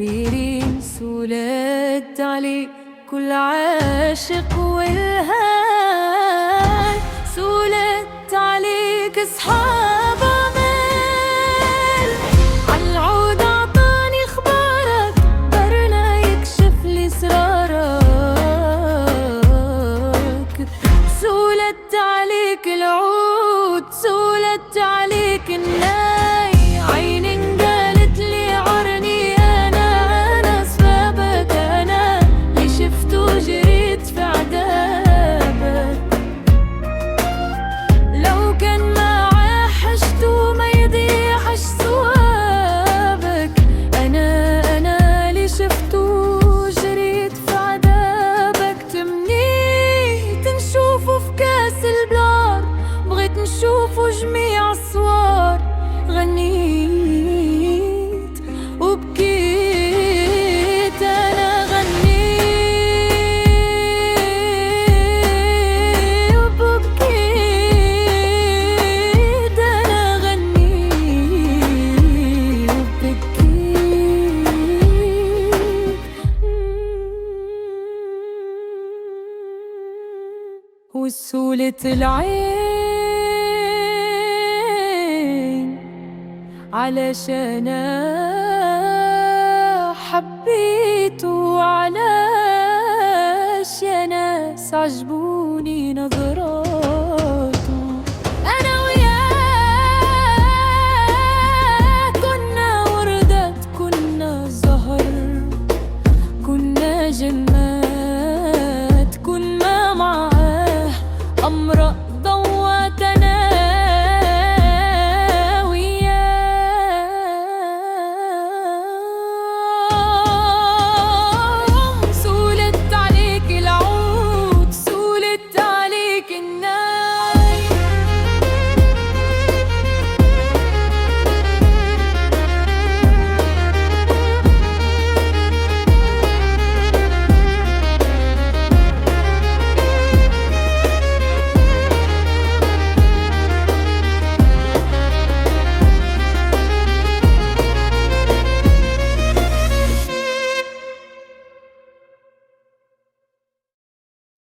ريرين سولت علي كل عاشق والهان، سولت عليك اصحاب عمال، عالعود عطاني اخبارك برنا يكشف لي اسرارك، سولت عليك العود سولت عليك الناي، عين قالت لي عرني انا سبابك، انا اللي شفته وجريت في عذابك، لو كان معاه حشته ما يضيعش ثوابك، انا اللي شفته وجريت في عذابك، تمنيت نشوفه في كاس البلار، بغيت نشوفه جميع الصور، غنيت وبكيت انا غنيت وبكيت انا غنيت وبكيت. وسولة العين علشان حبيته، وعلاش يا ناس عجبوني نظراته، أنا وياك كنا وردة كنا زهر كنا جنة